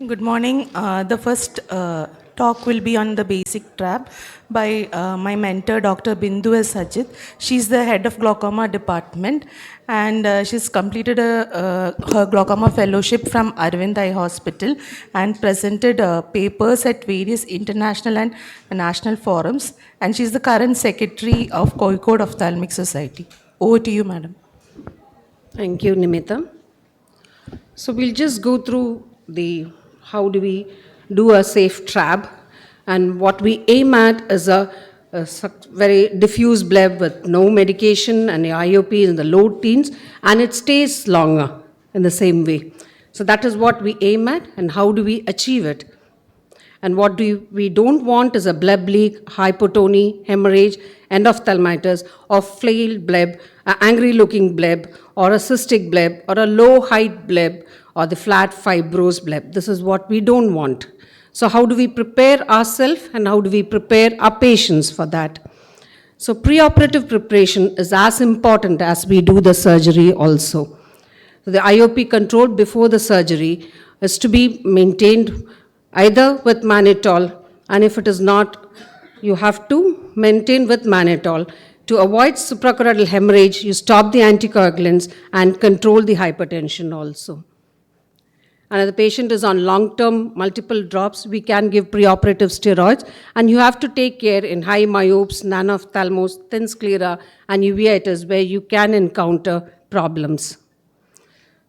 Good morning. The first talk will be on the basic trap by my mentor, Dr. Bindu S. Sajid. She's the head of glaucoma department, and she's completed her glaucoma fellowship from Arvind Eye Hospital and presented papers at various international and national forums. And she's the current secretary of Kozhikode Ophthalmic Society. Over to you, madam. Thank you, Nimita. So we'll just go through the how do we do a safe trap, and what we aim at is a very diffuse bleb with no medication and the IOP in the low teens, and it stays longer in the same way. So that is what we aim at, and how do we achieve it? And what we don't want is a bleb leak, hypotony, hemorrhage, endophthalmitis, or flailed bleb, an angry looking bleb, or a cystic bleb, or a low height bleb, or the flat fibrous bleb. This is what we don't want. So how do we prepare ourselves and how do we prepare our patients for that? So preoperative preparation is as important as we do the surgery also. The IOP control before the surgery is to be maintained either with mannitol, and if it is not, you have to maintain with mannitol. To avoid suprachoroidal hemorrhage, you stop the anticoagulants and control the hypertension also. And if the patient is on long-term multiple drops, we can give preoperative steroids, and you have to take care in high myopes, nanophthalmos, thin sclera, and uveitis where you can encounter problems.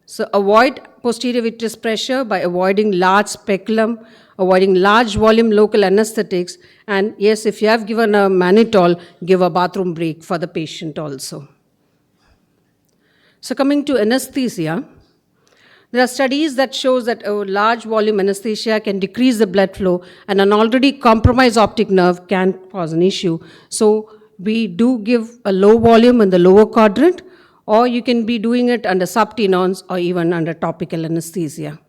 So avoid posterior vitreous pressure by avoiding large speculum, avoiding large volume local anesthetics, and yes, if you have given a mannitol, give a bathroom break for the patient also. So coming to anesthesia, there are studies that shows that a large volume anesthesia can decrease the blood flow, and an already compromised optic nerve can cause an issue. So we do give a low volume in the lower quadrant, or you can be doing it under subtenons or even under topical anesthesia.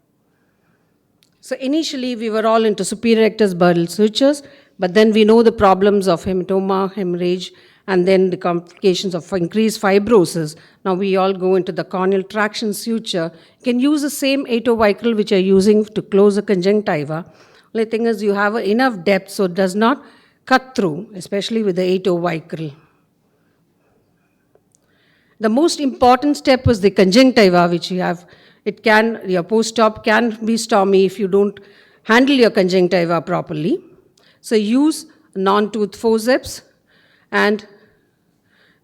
So initially we were all into superior rectus burdle sutures, but then we know the problems of hematoma, hemorrhage, and then the complications of increased fibrosis. Now we all go into the corneal traction suture. You can use the same atovicral which you're using to close the conjunctiva. Only thing is you have enough depth so it does not cut through, especially with the atovicral. The most important step was the conjunctiva, which you have. It can, your post-op can be stormy if you don't handle your conjunctiva properly. So use non-tooth forceps and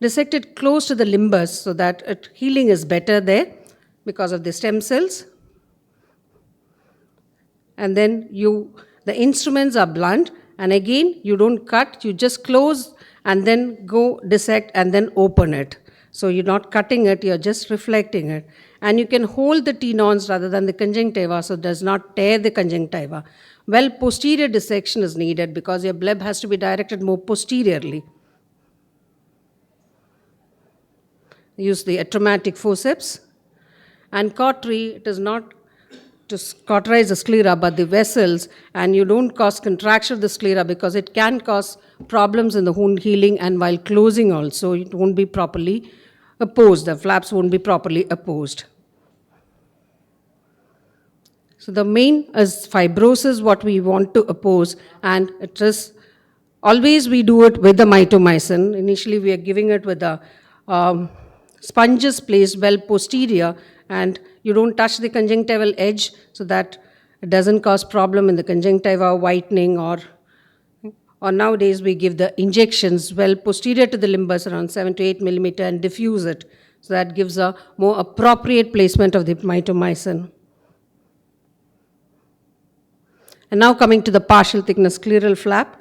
dissect it close to the limbus so that healing is better there because of the stem cells. And then the instruments are blunt, and again, you don't cut, you just close and then go dissect and then open it. So you're not cutting it, you're just reflecting it. And you can hold the tenons rather than the conjunctiva so it does not tear the conjunctiva. Well, posterior dissection is needed because your bleb has to be directed more posteriorly. Use the atraumatic forceps. And cautery, it is not to cauterize the sclera but the vessels, and you don't cause contraction of the sclera because it can cause problems in the wound healing, and while closing also it won't be properly opposed, the flaps won't be properly opposed. So the main is fibrosis, what we want to oppose, and it is always we do it with the mitomycin. Initially we are giving it with the sponges placed well posterior, and you don't touch the conjunctival edge so that it doesn't cause problem in the conjunctiva whitening, or nowadays we give the injections well posterior to the limbus around 7 to 8 millimeter and diffuse it. So that gives a more appropriate placement of the mitomycin. And now coming to the partial thickness scleral flap.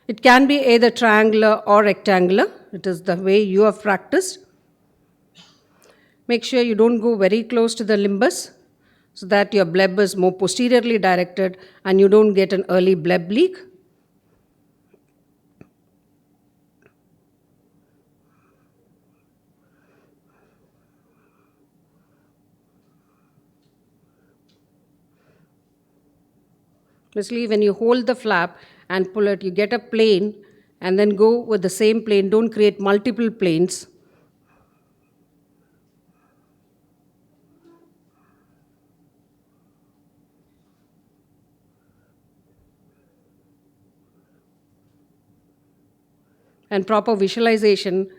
It can be either triangular or rectangular. It is the way you have practiced. Make sure you don't go very close to the limbus so that your bleb is more posteriorly directed and you don't get an early bleb leak. Basically, when you hold the flap and pull it, you get a plane and then go with the same plane. Don't create multiple planes. And proper visualization,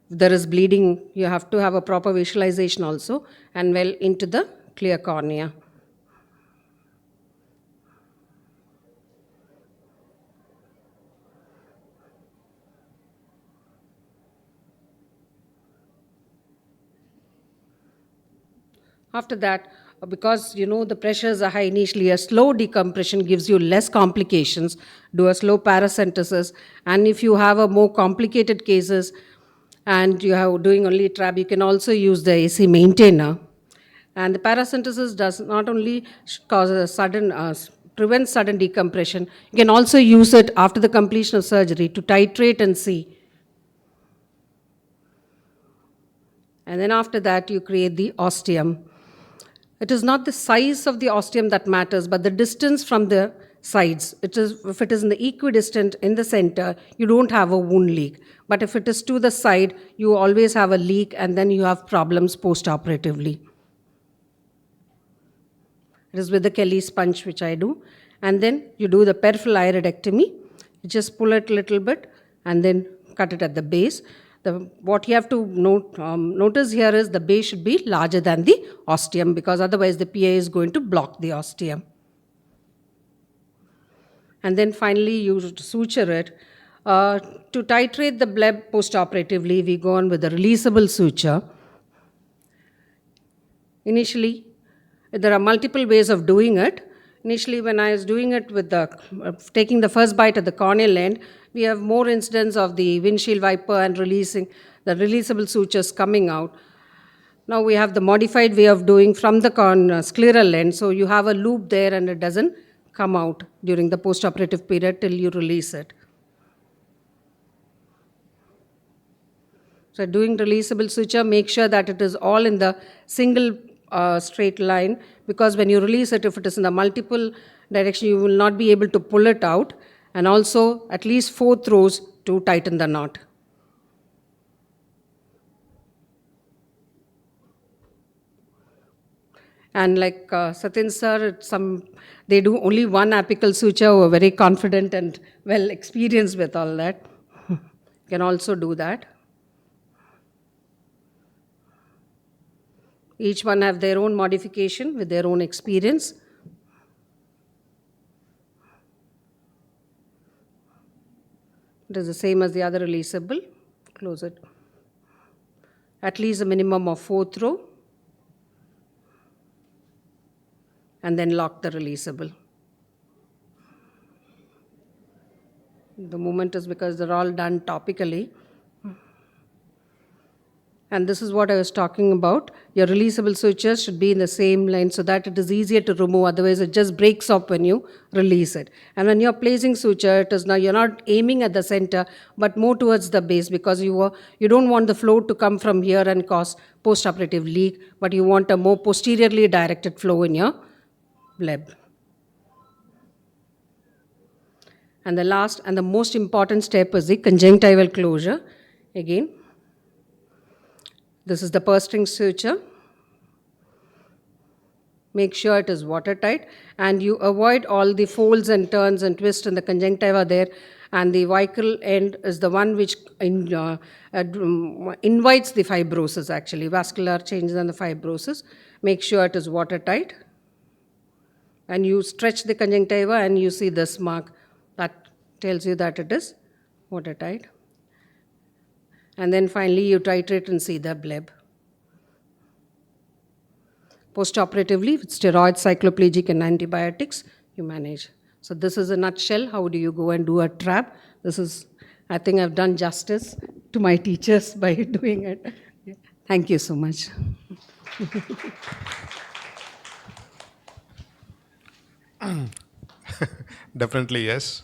if there is bleeding, you have to have a proper visualization also, and well into the clear cornea. After that, because you know the pressures are high initially, a slow decompression gives you less complications. Do a slow paracentesis, and if you have a more complicated cases and you have doing only trab, you can also use the AC maintainer. And the paracentesis does not only cause a sudden prevent sudden decompression. You can also use it after the completion of surgery to titrate and see. And then after that, you create the ostium. It is not the size of the ostium that matters, but the distance from the sides. It is, if it is in the equidistant in the center, you don't have a wound leak. But if it is to the side, you always have a leak, and then you have problems post-operatively. It is with the Kelly sponge, which I do. And then you do the peripheral iridectomy. You just pull it a little bit and then cut it at the base. What you have to notice here is the base should be larger than the ostium, because otherwise the PA is going to block the ostium. And then finally you suture it. To titrate the bleb post-operatively, we go on with the releasable suture. Initially, there are multiple ways of doing it. Initially, when I was doing it with the taking the first bite at the corneal end, we have more incidents of the windshield wiper and releasing the releasable sutures coming out. Now we have the modified way of doing from the scleral end, so you have a loop there and it doesn't come out during the post-operative period till you release it. So doing releasable suture, make sure that it is all in the single straight line, because when you release it, if it is in the multiple direction, you will not be able to pull it out, and also at least 4 throws to tighten the knot. And like Satin sir, they do only one apical suture who are very confident and well experienced with all that. Can also do that. Each one have their own modification with their own experience. It is the same as the other releasable. Close it. At least a minimum of 4 throw. And then lock the releasable. The movement is because they're all done topically. And this is what I was talking about. Your releasable sutures should be in the same line so that it is easier to remove. Otherwise, it just breaks up when you release it. And when you're placing suture, it is now you're not aiming at the center, but more towards the base, because you don't want the flow to come from here and cause post-operative leak, but you want a more posteriorly directed flow in your bleb. And the last and the most important step is the conjunctival closure. Again, this is the purse string suture. Make sure it is watertight, and you avoid all the folds and turns and twists in the conjunctiva there. And the vical end is the one which invites the fibrosis, actually, vascular changes and the fibrosis. Make sure it is watertight. And you stretch the conjunctiva and you see this mark that tells you that it is watertight. And then finally you titrate and see the bleb. Post-operatively, with steroids, cycloplegic and antibiotics, you manage. So this is a nutshell. How do you go and do a trap? This is, I think I've done justice to my teachers by doing it. Thank you so much. Definitely, yes.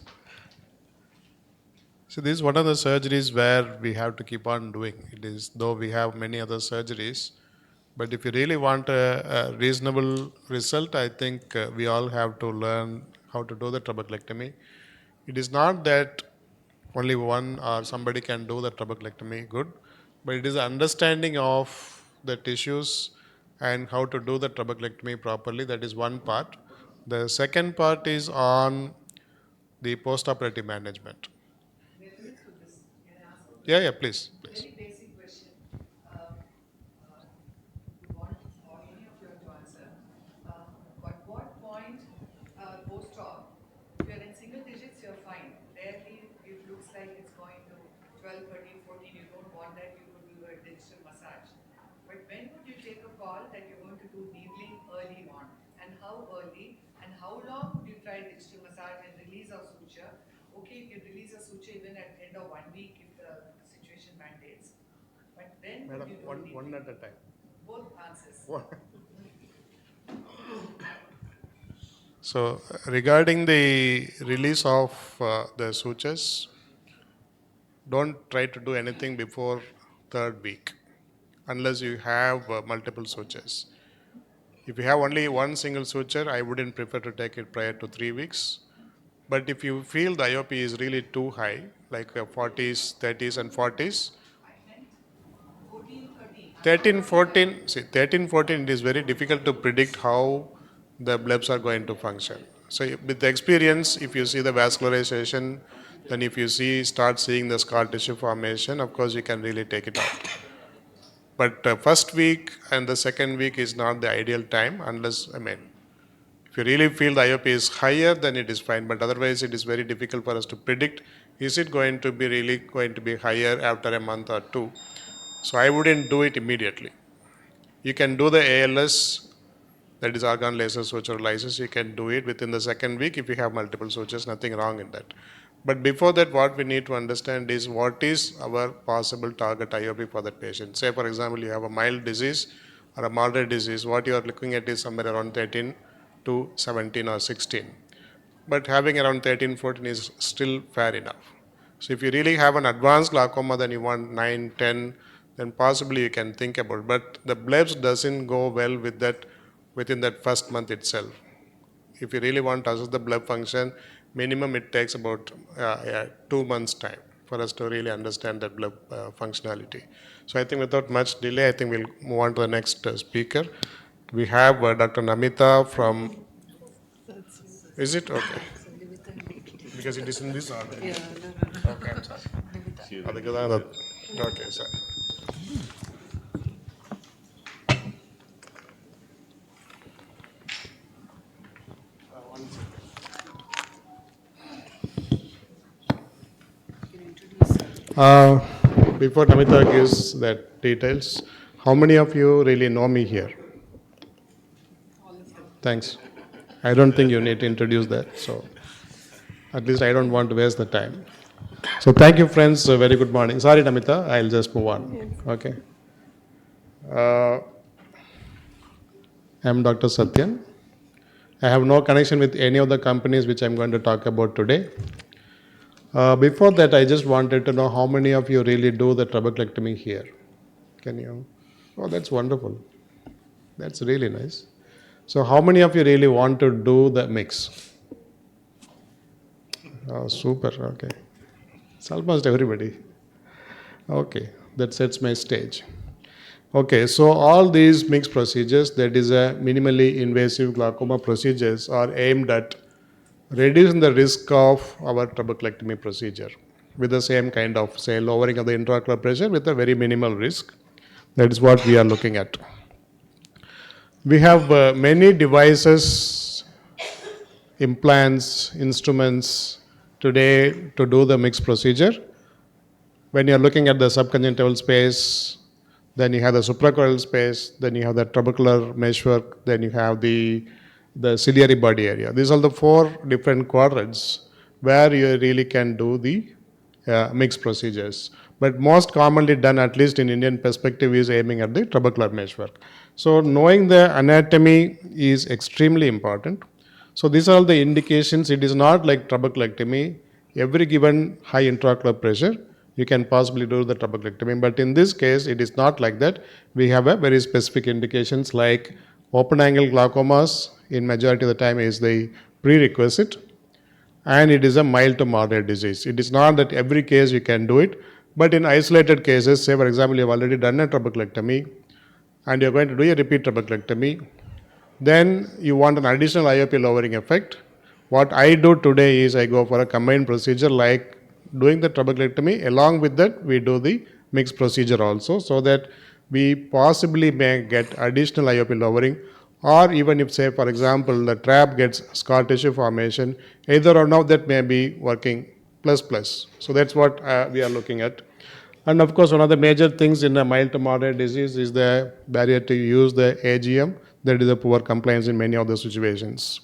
So this is one of the surgeries where we have to keep on doing. It is, though we have many other surgeries, but if you really want a reasonable result, I think we all have to learn how to do the trabeculectomy. It is not that only one or somebody can do the trabeculectomy good, but it is understanding of the tissues and how to do the trabeculectomy properly. That is one part. The second part is on the post-operative management. Yeah, please. Very basic question. Would want all any of you to answer. At what point post-op, if you're in single digits, you're fine. Barely, it looks like it's going to 12, 13, 14. You don't want that. You could do a digital massage. But when would you take a call that you're going to do needling early on? And how early? And how long would you try digital massage and release of suture? Okay, you can release a suture even at the end of 1 week if the situation mandates. But then Madam, you do one at a time. both answers. So regarding the release of the sutures, don't try to do anything before third week unless you have multiple sutures. If you have only one single suture, I wouldn't prefer to take it prior to 3 weeks. But if you feel the IOP is really too high, like 40s, 30s, and 40s, I meant 14, 13. 13, 14, see, 13, 14, it is very difficult to predict how the blebs are going to function. So with the experience, if you see the vascularization, then if you start seeing the scar tissue formation, of course you can really take it out. But first week and the second week is not the ideal time unless, if you really feel the IOP is higher, then it is fine. But otherwise, it is very difficult for us to predict, is it going to be really going to be higher after a month or two? So I wouldn't do it immediately. You can do the ALS, that is organ laser suture lysis. You can do it within the second week if you have multiple sutures, nothing wrong in that. But before that, what we need to understand is what is our possible target IOP for that patient. Say, for example, you have a mild disease or a moderate disease, what you are looking at is somewhere around 13 to 17 or 16. But having around 13, 14 is still fair enough. So if you really have an advanced glaucoma, then you want 9, 10, then possibly you can think about it. But the blebs doesn't go well with that within that first month itself. If you really want to assess the bleb function, minimum it takes about 2 months time for us to really understand that bleb functionality. So I think without much delay, I think we'll move on to the next speaker. We have Dr. Namita from, is it? Okay. Because it is in this order. Yeah, no. Okay, I'm sorry. Okay, sir. Before Namita gives that details, how many of you really know me here? Thanks. I don't think you need to introduce that, so at least I don't want to waste the time. So thank you, friends. Very good morning. Sorry, Namita, I'll just move on. Okay. I'm Dr. Satyan. I have no connection with any of the companies which I'm going to talk about today. Before that, I just wanted to know how many of you really do the trabeculectomy here. Can you? Oh, that's wonderful. That's really nice. So how many of you really want to do the mix? Oh, super. Okay. It's almost everybody. Okay, that sets my stage. Okay, so all these mixed procedures, that is a minimally invasive glaucoma procedures, are aimed at reducing the risk of our trabeculectomy procedure with the same kind of, say, lowering of the intraocular pressure with a very minimal risk. That is what we are looking at. We have many devices, implants, instruments today to do the mixed procedure. When you're looking at the subconjunctival space, then you have the suprachoroidal space, then you have the trabecular meshwork, then you have the ciliary body area. These are the 4 different quadrants where you really can do the mixed procedures. But most commonly done, at least in Indian perspective, is aiming at the trabecular meshwork. So knowing the anatomy is extremely important. So these are all the indications. It is not like trabeculectomy. Every given high intraocular pressure, you can possibly do the trabeculectomy. But in this case, it is not like that. We have a very specific indications like open angle glaucomas in majority of the time is the prerequisite, and it is a mild to moderate disease. It is not that every case you can do it, but in isolated cases, say for example, you have already done a trabeculectomy and you're going to do a repeat trabeculectomy, then you want an additional IOP lowering effect. What I do today is I go for a combined procedure like doing the trabeculectomy, along with that we do the mixed procedure also, so that we possibly may get additional IOP lowering, or even if, say, for example, the trap gets scar tissue formation, either or now that may be working plus plus. So that's what we are looking at. And of course, one of the major things in a mild to moderate disease is the barrier to use the AGM. That is a poor compliance in many of the situations.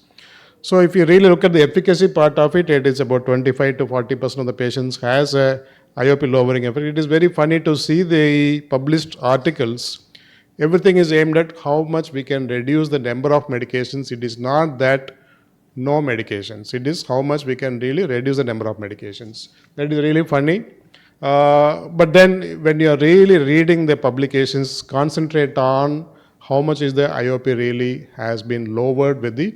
So if you really look at the efficacy part of it, it is about 25 to 40% of the patients has a IOP lowering effect. It is very funny to see the published articles. Everything is aimed at how much we can reduce the number of medications. It is not that no medications. It is how much we can really reduce the number of medications. That is really funny. But then when you are really reading the publications, concentrate on how much is the IOP really has been lowered with the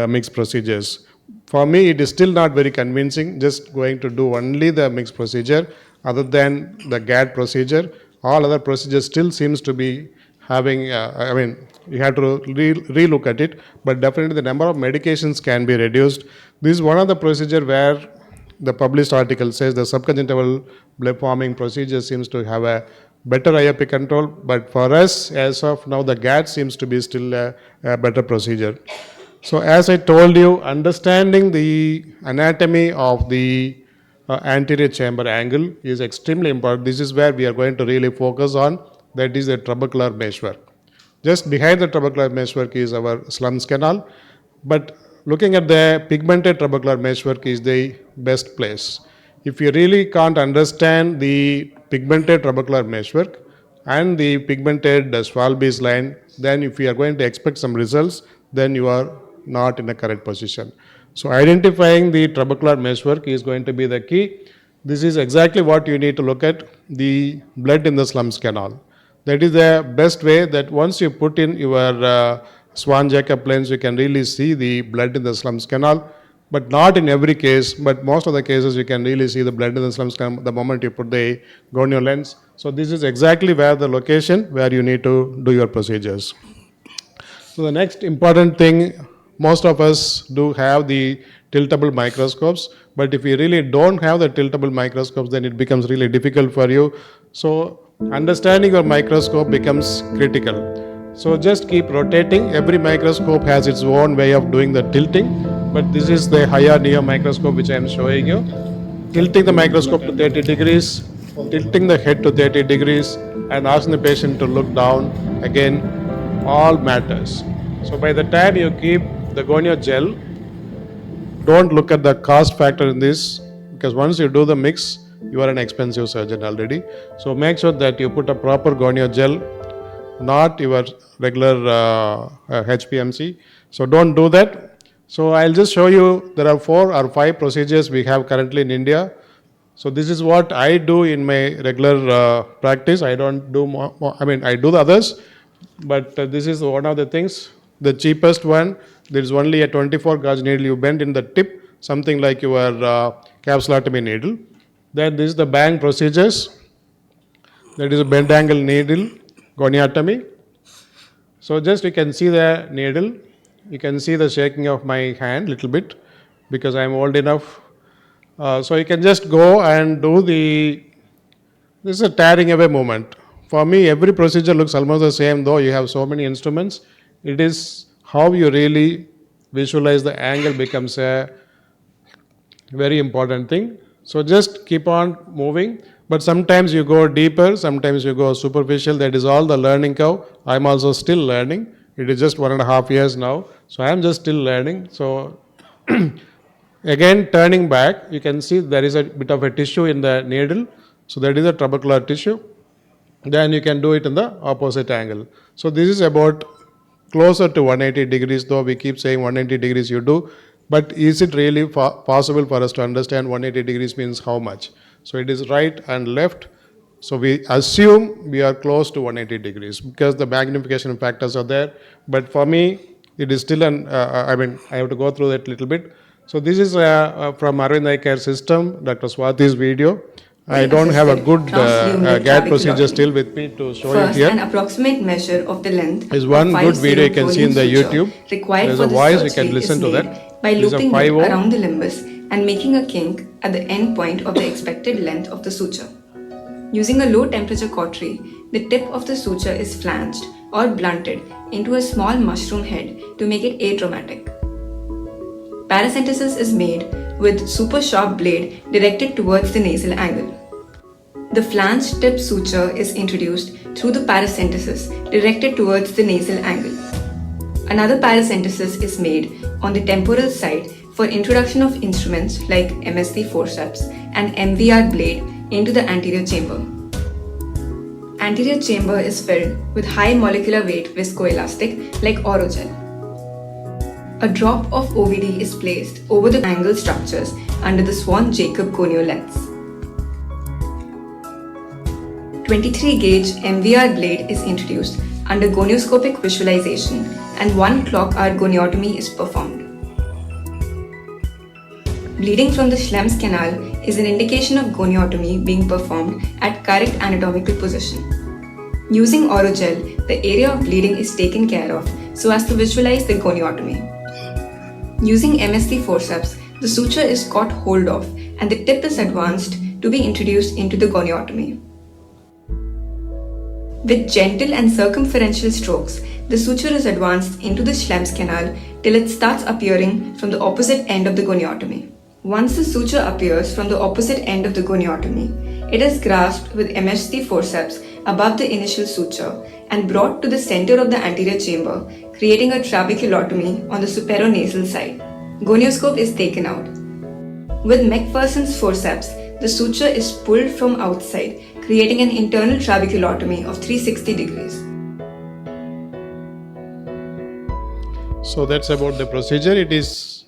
mixed procedures. For me, it is still not very convincing, just going to do only the mixed procedure other than the GAD procedure. All other procedures still seems to be having, you have to re-look at it, but definitely the number of medications can be reduced. This is one of the procedure where the published article says the subconjunctival blood forming procedure seems to have a better IOP control, but for us, as of now, the GAD seems to be still a better procedure. So as I told you, understanding the anatomy of the anterior chamber angle is extremely important. This is where we are going to really focus on, that is the trabecular meshwork. Just behind the trabecular meshwork is our slums canal, but looking at the pigmented trabecular meshwork is the best place. If you really can't understand the pigmented trabecular meshwork and the pigmented Schwalbe's line, then if you are going to expect some results, then you are not in the correct position. So identifying the trabecular meshwork is going to be the key. This is exactly what you need to look at, the blood in the slums canal. That is the best way, that once you put in your Swan-Jacob lens, you can really see the blood in the slums canal, but not in every case, but most of the cases you can really see the blood in the slums canal the moment you put the gonio lens. So this is exactly where the location where you need to do your procedures. So the next important thing, most of us do have the tiltable microscopes, but if you really don't have the tiltable microscopes, then it becomes really difficult for you. So understanding your microscope becomes critical. So just keep rotating. Every microscope has its own way of doing the tilting, but this is the higher neo microscope which I am showing you. Tilting the microscope to 30 degrees, tilting the head to 30 degrees, and asking the patient to look down. Again, all matters. So by the time you keep the gonio gel, don't look at the cost factor in this, because once you do the mix, you are an expensive surgeon already. So make sure that you put a proper gonio gel, not your regular HPMC. So don't do that. So I'll just show you, there are 4 or 5 procedures we have currently in India. So this is what I do in my regular practice. I don't do more, I do the others, but this is one of the things. The cheapest one, there is only a 24 gauge needle you bend in the tip, something like your capsulotomy needle. Then this is the bang procedures. That is a bend angle needle, goniotomy. So just you can see the needle. You can see the shaking of my hand a little bit because I am old enough. So you can just go and do this is a tearing away movement. For me, every procedure looks almost the same, though you have so many instruments. It is how you really visualize the angle becomes a very important thing. So just keep on moving, but sometimes you go deeper, sometimes you go superficial. That is all the learning curve. I'm also still learning. It is just 1.5 years now, so I am just still learning. So again, turning back, you can see there is a bit of a tissue in the needle. So that is a trabecular tissue. Then you can do it in the opposite angle. So this is about closer to 180 degrees, though we keep saying 180 degrees you do. But is it really possible for us to understand 180 degrees means how much? So it is right and left. So we assume we are close to 180 degrees because the magnification factors are there. But for me, it is still I have to go through that little bit. So this is from Arvind Eye Care System, Dr. Swati's video. I don't have a good GAD procedure still with me to show First, it here. an approximate measure of the length Is one good video you can see in the YouTube. required There's for a the voice, you surgery can listen is to made that. by There's a looping it 5-0. around the limbus and making a kink at the end point of the expected length of the suture. Using a low temperature cautery, the tip of the suture is flanged or blunted into a small mushroom head to make it atraumatic. Paracentesis is made with super sharp blade directed towards the nasal angle. The flanged tip suture is introduced through the paracentesis directed towards the nasal angle. Another paracentesis is made on the temporal side for introduction of instruments like MSD forceps and MVR blade into the anterior chamber. Anterior chamber is filled with high molecular weight viscoelastic like Orogel. A drop of OVD is placed over the angle structures under the Swan-Jacob gonio lens. 23 gauge MVR blade is introduced under gonioscopic visualization and 1 clock hour goniotomy is performed. Bleeding from the Schlemm's canal is an indication of goniotomy being performed at correct anatomical position. Using Orogel, the area of bleeding is taken care of so as to visualize the goniotomy. Using MSD forceps, the suture is caught hold of and the tip is advanced to be introduced into the goniotomy. With gentle and circumferential strokes, the suture is advanced into the Schlemm's canal till it starts appearing from the opposite end of the goniotomy. Once the suture appears from the opposite end of the goniotomy, it is grasped with MSD forceps above the initial suture and brought to the center of the anterior chamber, creating a trabeculotomy on the superonasal side. Gonioscope is taken out. With McPherson's forceps, the suture is pulled from outside, creating an internal trabeculotomy of 360 degrees. So that's about the procedure. It is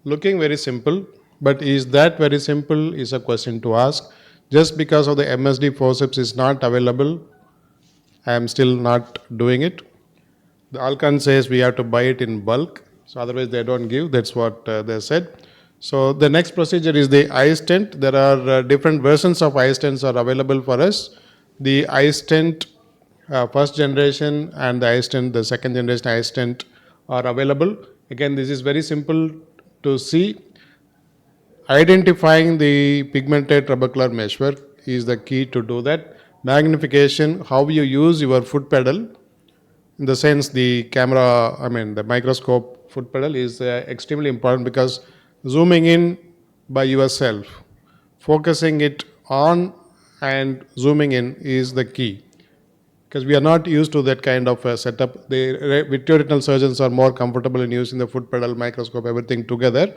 looking very simple, but is that very simple is a question to ask. Just because of the MSD forceps is not available, I am still not doing it. The Alcan says we have to buy it in bulk, so otherwise they don't give. That's what they said. So the next procedure is the eye stent. There are different versions of eye stents are available for us. The eye stent first generation and the eye stent, the second generation eye stent are available. Again, this is very simple to see. Identifying the pigmented trabecular meshwork is the key to do that. Magnification, how you use your foot pedal, in the sense the the microscope foot pedal is extremely important, because zooming in by yourself, focusing it on and zooming in is the key, because we are not used to that kind of setup. The vitreoretinal surgeons are more comfortable in using the foot pedal, microscope, everything together,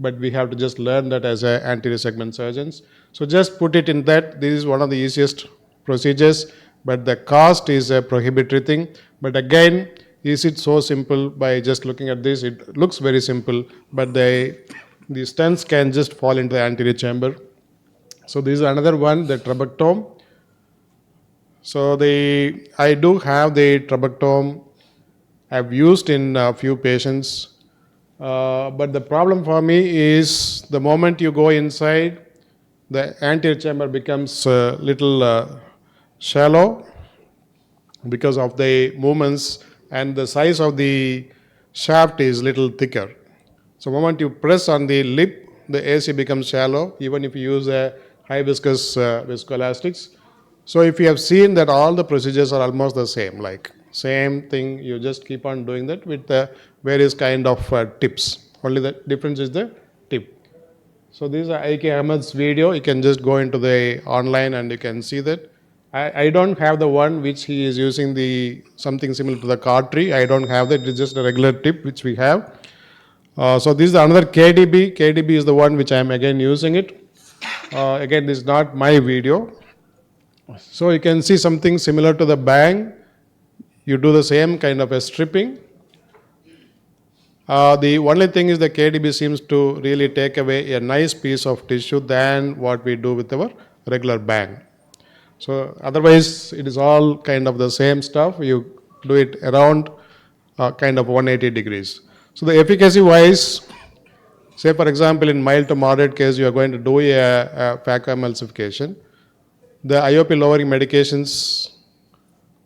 but we have to just learn that as anterior segment surgeons. So just put it in that. This is one of the easiest procedures, but the cost is a prohibitory thing. But again, is it so simple? By just looking at this, it looks very simple, but the stents can just fall into the anterior chamber. So this is another one, the trabectome. So I do have the trabectome I've used in a few patients, but the problem for me is the moment you go inside, the anterior chamber becomes a little shallow because of the movements, and the size of the shaft is little thicker. So the moment you press on the lip, the AC becomes shallow, even if you use a high viscous viscoelastics. So if you have seen that all the procedures are almost the same, like same thing, you just keep on doing that with the various kind of tips. Only the difference is the tip. So this is IK Ahmed's video. You can just go into the online and you can see that. I don't have the one which he is using, the something similar to the cautery. I don't have that. It's just a regular tip which we have. So this is another KDB. KDB is the one which I am again using it. Again, this is not my video. So you can see something similar to the bang. You do the same kind of a stripping. The only thing is the KDB seems to really take away a nice piece of tissue than what we do with our regular bang. So otherwise it is all kind of the same stuff. You do it around kind of 180 degrees. So the efficacy wise, say for example in mild to moderate case you are going to do a phacoemulsification. The IOP lowering medications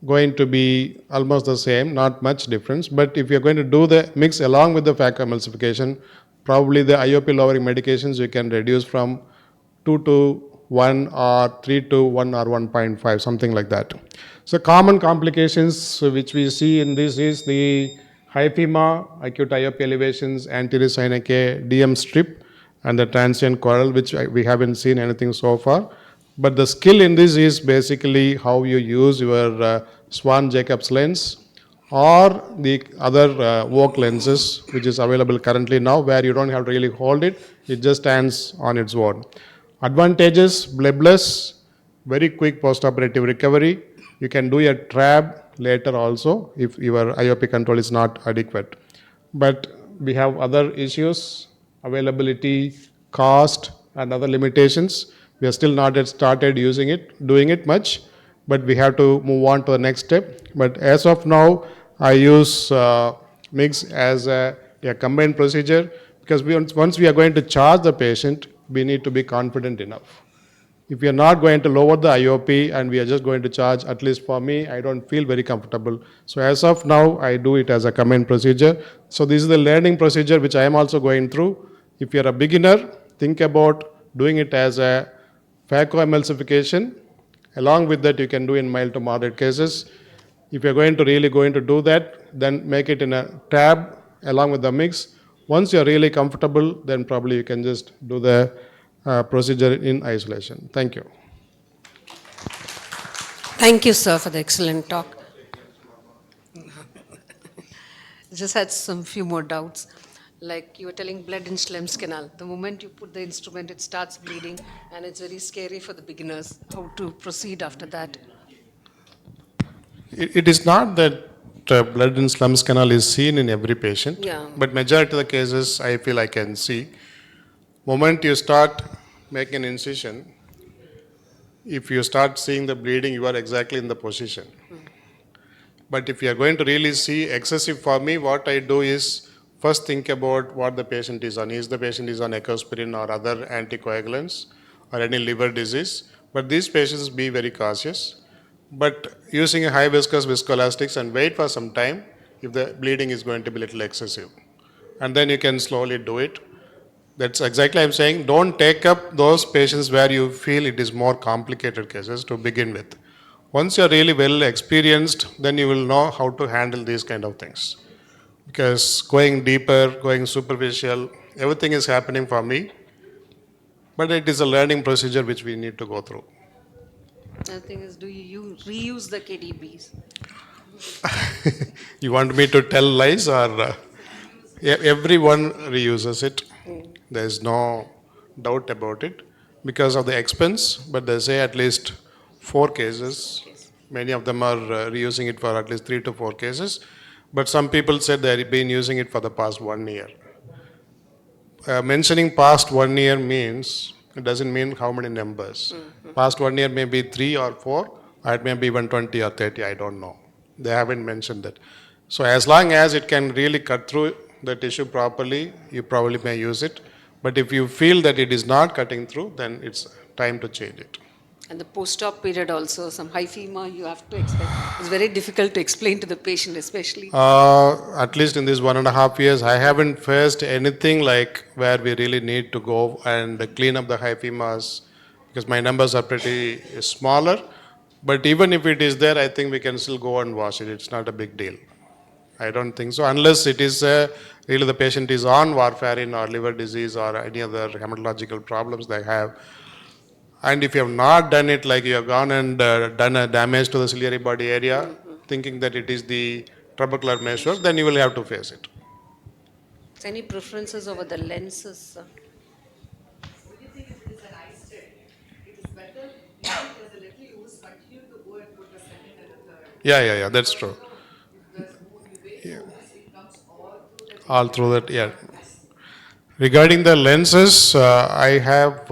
going to be almost the same, not much difference. But if you are going to do the mix along with the phacoemulsification, probably the IOP lowering medications you can reduce from 2 to 1 or 3 to 1 or 1.5, something like that. So common complications which we see in this is the hyphema, acute IOP elevations, anterior synechiae, DM strip, and the transient coral, which we haven't seen anything so far. But the skill in this is basically how you use your Swan-Jacobs lens or the other Vogue lenses, which is available currently now, where you don't have to really hold it, it just stands on its own. Advantages: bloodless, very quick postoperative recovery. You can do a trab later also if your IOP control is not adequate. But we have other issues: availability, cost, and other limitations. We are still not yet started using it, doing it much, but we have to move on to the next step. But as of now, I use mix as a combined procedure, because once we are going to charge the patient, we need to be confident enough. If we are not going to lower the IOP and we are just going to charge, at least for me, I don't feel very comfortable. So as of now, I do it as a combined procedure. So this is the learning procedure which I am also going through. If you are a beginner, think about doing it as a phacoemulsification. Along with that, you can do in mild to moderate cases. If you're going to do that, then make it in a tab along with the mix. Once you're really comfortable, then probably you can just do the procedure in isolation. Thank you. Thank you, sir, for the excellent talk. Just had some few more doubts. Like you were telling blood in Schlem's canal. The moment you put the instrument, it starts bleeding, and it's very scary for the beginners how to proceed after that. It is not that blood in Schlem's canal is seen in every patient, Yeah. but majority of the cases I feel I can see. Moment you start making an incision, if you start seeing the bleeding, you are exactly in the position. But if you are going to really see excessive, for me, what I do is first think about what the patient is on. Is the patient is on ecosprin or other anticoagulants or any liver disease? But these patients be very cautious. But using a high viscous viscoelastics and wait for some time if the bleeding is going to be a little excessive. And then you can slowly do it. That's exactly I'm saying. Don't take up those patients where you feel it is more complicated cases to begin with. Once you're really well experienced, then you will know how to handle these kind of things. Because going deeper, going superficial, everything is happening for me. But it is a learning procedure which we need to go through. The thing is, do you reuse the KDBs? You want me to tell lies, or everyone reuses it? There is no doubt about it because of the expense, but they say at least 4 cases. Many of them are reusing it for at least 3 to 4 cases, but some people said they've been using it for the past 1 year. Mentioning past 1 year means, it doesn't mean how many numbers. Past 1 year may be 3 or 4, or it may be even 20 or 30, I don't know. They haven't mentioned that. So as long as it can really cut through the tissue properly, you probably may use it. But if you feel that it is not cutting through, then it's time to change it. And the post-op period also, some hyphema you have to expect. It's very difficult to explain to the patient, especially. At least in these 1.5 years, I haven't faced anything like where we really need to go and clean up the hyphemas, because my numbers are pretty smaller. But even if it is there, I think we can still go and wash it. It's not a big deal. I don't think so, unless it is really the patient is on warfarin or liver disease or any other hematological problems they have. And if you have not done it, like you have gone and done a damage to the ciliary body area, thinking that it is the trabecular measure, then you will have to face it. Any preferences over the lenses, sir? What do you think if it is an eye stick? It is better, leave it as a little loose, continue to go and put a second and a third. Yeah, that's true. If there's more, you wait too much, it comes all through that. All through that, yeah. Regarding the lenses, I have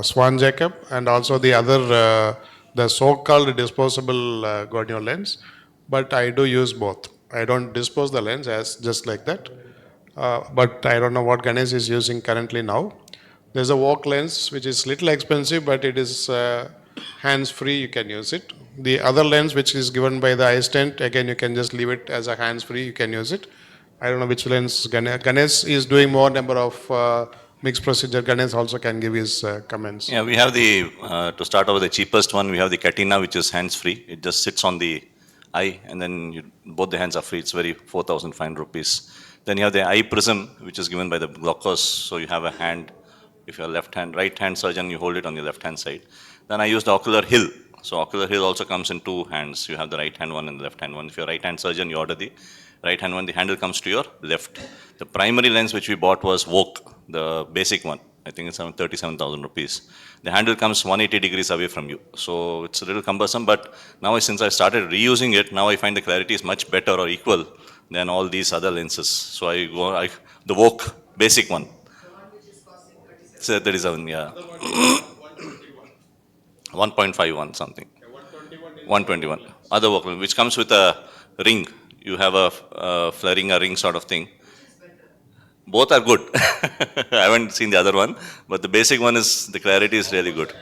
Swan Jacob and also the other, the so-called disposable gonio lens, but I do use both. I don't dispose the lens as just like that, but I don't know what Ganesh is using currently now. There's a Vogue lens which is little expensive, but it is hands-free, you can use it. The other lens which is given by the eye stent, again you can just leave it as a hands-free, you can use it. I don't know which lens Ganesh is doing more number of mixed procedure. Ganesh also can give his comments. Yeah, we have the, to start off with the cheapest one, we have the Katina, which is hands-free. It just sits on the eye and then both the hands are free. It's very 4,500 rupees. Then you have the eye prism, which is given by the glaucos. So you have a hand, if you're right hand surgeon, you hold it on the left hand side. Then I use the ocular hill. So ocular hill also comes in two hands. You have the right hand one and the left hand one. If you're right hand surgeon, you order the right hand one, the handle comes to your left. The primary lens which we bought was Vogue, the basic one. I think it's around 37,000 rupees. The handle comes 180 degrees away from you. So it's a little cumbersome, but now since I started reusing it, now I find the clarity is much better or equal than all these other lenses. So the Vogue basic one. It's 37, yeah. 1.51 something. 121. Other Vogue, which comes with a ring. You have a flaring a ring sort of thing. Both are good. I haven't seen the other one, but the basic one is, the clarity is really good.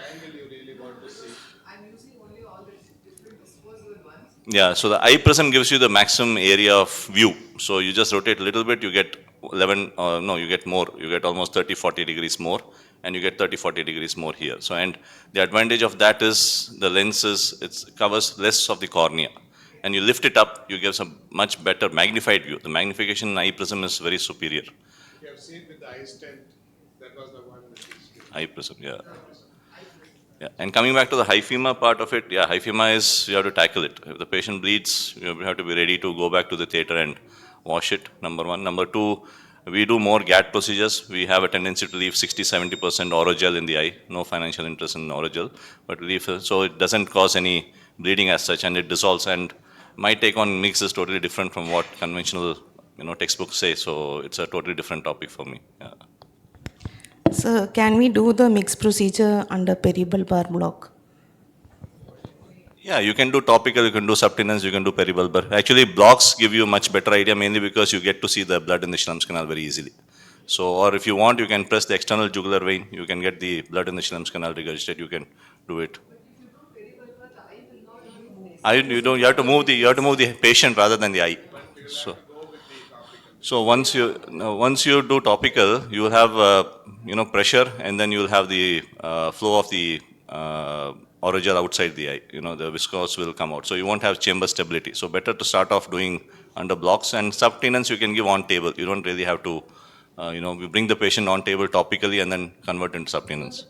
I'm using only all the different disposable ones. Yeah, so the eye prism gives you the maximum area of view. So you just rotate a little bit, you get 11, no, you get more. You get almost 30, 40 degrees more, and you get 30, 40 degrees more here. So, and the advantage of that is the lens it covers less of the cornea. And you lift it up, you get some much better magnified view. The magnification in eye prism is very superior. You have seen with the eye stent, that was the one that is Eye prism, yeah. Yeah. And coming back to the hyphema part of it, yeah, hyphema is, you have to tackle it. If the patient bleeds, you have to be ready to go back to the theater and wash it, number one. Number two, we do more GAT procedures. We have a tendency to leave 60-70% orogel in the eye. No financial interest in orogel, but so it doesn't cause any bleeding as such, and it dissolves. And my take on mix is totally different from what conventional, textbooks say. So it's a totally different topic for me. Yeah. So can we do the mixed procedure under peribulbar block? Yeah, you can do topical, you can do subtenance, you can do peribulbar. Actually, blocks give you a much better idea, mainly because you get to see the blood in the Schlemm's canal very easily. So, or if you want, you can press the external jugular vein. You can get the blood in the Schlemm's canal regurgitate. You can do it. You have to move the patient rather than the eye. So once you do topical, you will have pressure, and then you will have the flow of the orogel outside the eye. The viscose will come out. So you won't have chamber stability. So better to start off doing under blocks, and subtenance you can give on table. You don't really have to, we bring the patient on table topically and then convert into subtenance.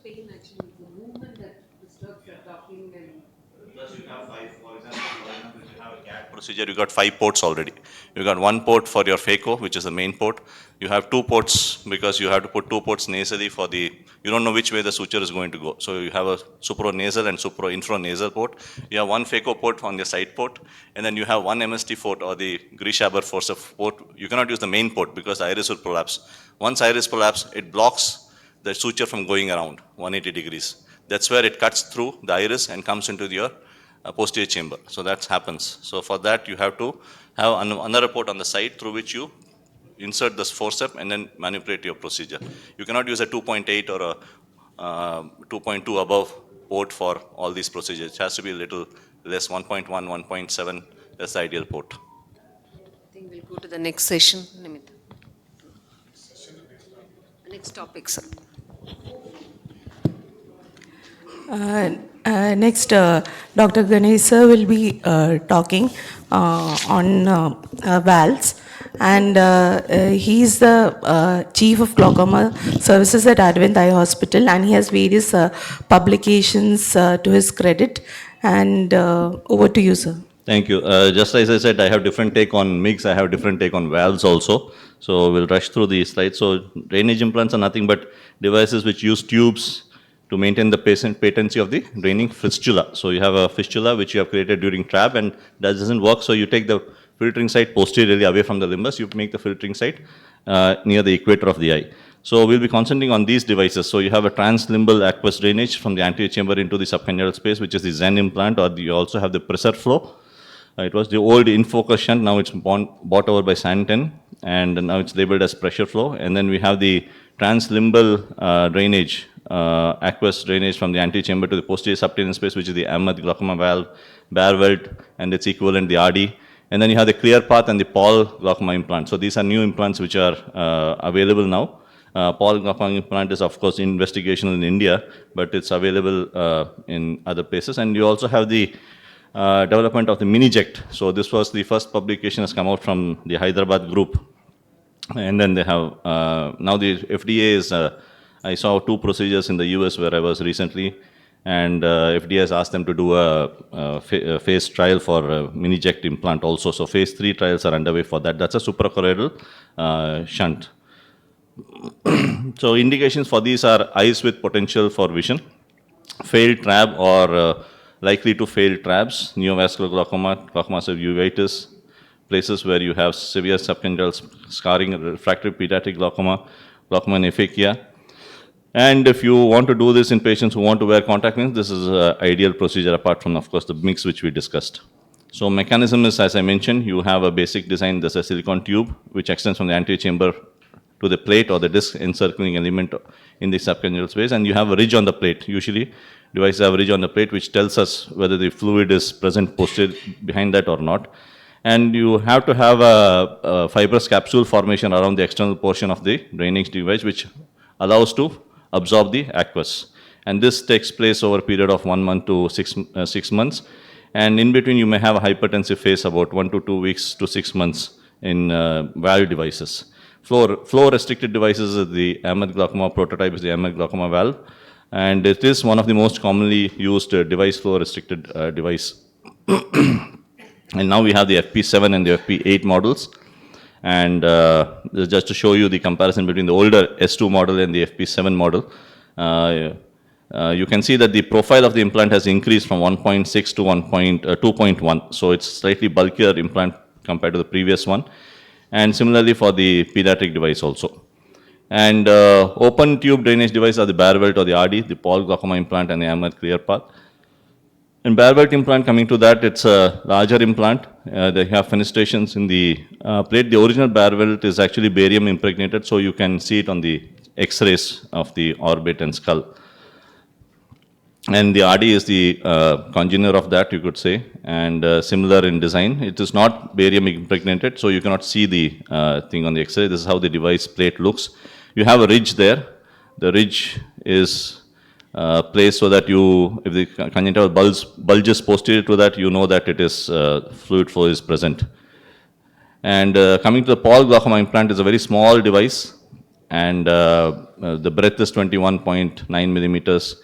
Procedure, you got 5 ports already. You got 1 port for your phaco, which is the main port. You have 2 ports because you have to put 2 ports nasally you don't know which way the suture is going to go. So you have a supranasal and infranasal port. You have 1 phaco port on the side port, and then you have 1 MST port, or the Grishaber forceps port. You cannot use the main port because the iris will prolapse. Once iris prolapse, it blocks the suture from going around 180 degrees. That's where it cuts through the iris and comes into your posterior chamber. So that happens. So for that, you have to have another port on the side through which you insert this forceps and then manipulate your procedure. You cannot use a 2.8 or a 2.2 above port for all these procedures. It has to be a little less, 1.1, 1.7. That's the ideal port. I think we'll go to the next session, Nimita. Next topic, sir. Next, Dr. Ganesh sir will be talking on valves, and he's the Chief of Glaucoma Services at Arvind Eye Hospital, and he has various publications to his credit. And over to you, sir. Thank you. Just as I said, I have different take on MIGS, I have different take on valves also. So we'll rush through these slides. So drainage implants are nothing but devices which use tubes to maintain the patency of the draining fistula. So you have a fistula which you have created during trab, and that doesn't work. So you take the filtering site posteriorly away from the limbus, you make the filtering site near the equator of the eye. So we'll be concentrating on these devices. So you have a translimbal aqueous drainage from the anterior chamber into the subcanal space, which is the Zen implant, or you also have the pressure flow. It was the old Infocus shunt, now it's bought over by Santen, and now it's labeled as pressure flow. And then we have the translimbal drainage, aqueous drainage from the anterior chamber to the posterior subterranean space, which is the Ahmed glaucoma valve, Barwelt, and its equivalent, the RD. And then you have the clear path and the Paul glaucoma implant. So these are new implants which are available now. Paul glaucoma implant is, of course, investigational in India, but it's available in other places. And you also have the development of the mini-ject. So this was the first publication has come out from the Hyderabad group. And then they have, now the FDA is, I saw 2 procedures in the US where I was recently, and FDA has asked them to do a phase trial for a mini-ject implant also. So phase 3 trials are underway for that. That's a suprachoroidal shunt. So indications for these are eyes with potential for vision, failed trab or likely to fail trabs, neovascular glaucoma, glaucoma uveitis, places where you have severe subconjunctival scarring, refractory pediatric glaucoma, glaucoma and aphakia. And if you want to do this in patients who want to wear contact lenses, this is an ideal procedure apart from, of course, the mix which we discussed. So mechanism is, as I mentioned, you have a basic design. There's a silicon tube which extends from the anterior chamber to the plate or the disc encircling element in the subconjunctival space, and you have a ridge on the plate. Usually, devices have a ridge on the plate which tells us whether the fluid is present posted behind that or not. And you have to have a fibrous capsule formation around the external portion of the drainage device, which allows to absorb the aqueous. And this takes place over a period of 1 month to 6 months. And in between, you may have a hypertensive phase about 1 to 2 weeks to 6 months in valve devices. Flow restricted devices is the Ahmed glaucoma prototype is the Ahmed glaucoma valve. And it is one of the most commonly used device flow restricted device. And now we have the FP7 and the FP8 models. And just to show you the comparison between the older S2 model and the FP7 model, you can see that the profile of the implant has increased from 1.6 to 2.1. So it's slightly bulkier implant compared to the previous one. And similarly for the pediatric device also. And open tube drainage device are the Barwelt or the RD, the Paul glaucoma implant and the Ahmed clear path. In Barwelt implant, coming to that, it's a larger implant. They have fenestrations in the plate. The original Barwelt is actually barium impregnated, so you can see it on the X-rays of the orbit and skull. And the RD is the congener of that, you could say, and similar in design. It is not barium impregnated, so you cannot see the thing on the X-ray. This is how the device plate looks. You have a ridge there. The ridge is placed so that if the conjunctival bulges posterior to that, you know that it is fluid flow is present. And coming to the Paul glaucoma implant is a very small device, and the breadth is 21.9 millimeters,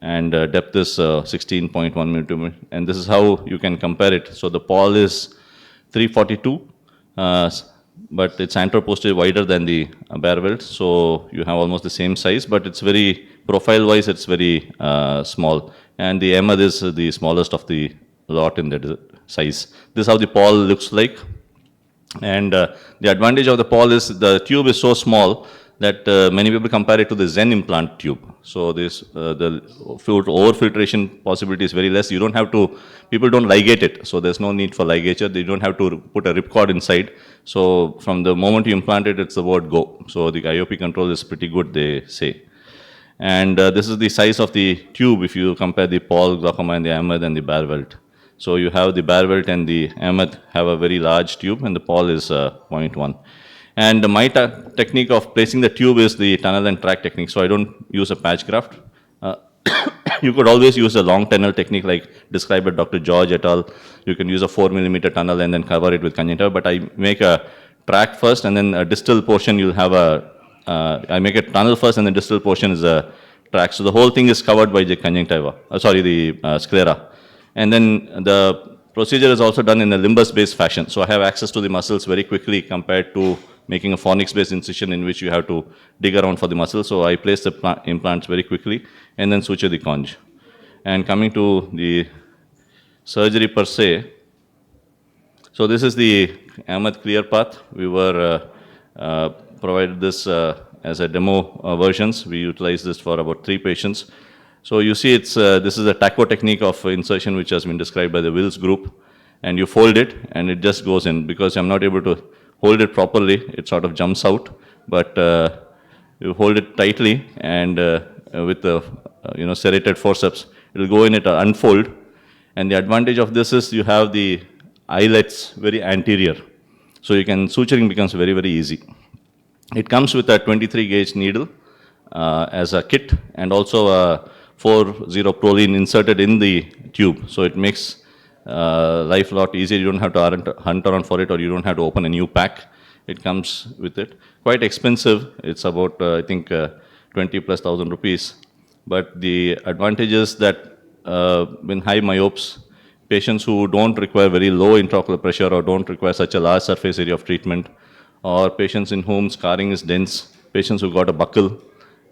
and depth is 16.1 millimeter. And this is how you can compare it. So the Paul is 342, but it's anteroposterior wider than the Barwelt, so you have almost the same size, but it's very, profile-wise, it's very small. And the Ahmed is the smallest of the lot in the size. This is how the Paul looks like. And the advantage of the Paul is the tube is so small that many people compare it to the Zen implant tube. So this the overfiltration possibility is very less. You don't have to, people don't ligate it, so there's no need for ligature. They don't have to put a ripcord inside. So from the moment you implant it, it's the word go. So the IOP control is pretty good, they say. And this is the size of the tube if you compare the Paul glaucoma and the Ahmed and the Barwelt. So you have the Barwelt and the Ahmed have a very large tube, and the Paul is 0.1. And my technique of placing the tube is the tunnel and track technique. So I don't use a patch graft. You could always use a long tunnel technique like described by Dr. George et al. You can use a 4 millimeter tunnel and then cover it with conjunctiva. But I make a track first, and then a distal portion you'll have I make a tunnel first, and the distal portion is a track. So the whole thing is covered by the conjunctiva, the sclera. And then the procedure is also done in a limbus-based fashion. So I have access to the muscles very quickly compared to making a fornix-based incision in which you have to dig around for the muscle. So I place the implants very quickly and then suture the conj. And coming to the surgery per se, so this is the Ahmed clear path. We were provided this as a demo versions. We utilized this for about 3 patients. So you see this is a taco technique of insertion which has been described by the Wills group. And you fold it and it just goes in. Because I'm not able to hold it properly, it sort of jumps out, but you hold it tightly and with the serrated forceps, it will go in, it will unfold. And the advantage of this is you have the eyelets very anterior. So you can, suturing becomes very, very easy. It comes with a 23 gauge needle as a kit, and also a 4-0 proline inserted in the tube. So it makes life a lot easier. You don't have to hunt around for it, or you don't have to open a new pack. It comes with it. Quite expensive. It's about, I think, 20 plus thousand rupees. But the advantage is that in high myopes, patients who don't require very low intraocular pressure or don't require such a large surface area of treatment, or patients in whom scarring is dense, patients who got a buckle,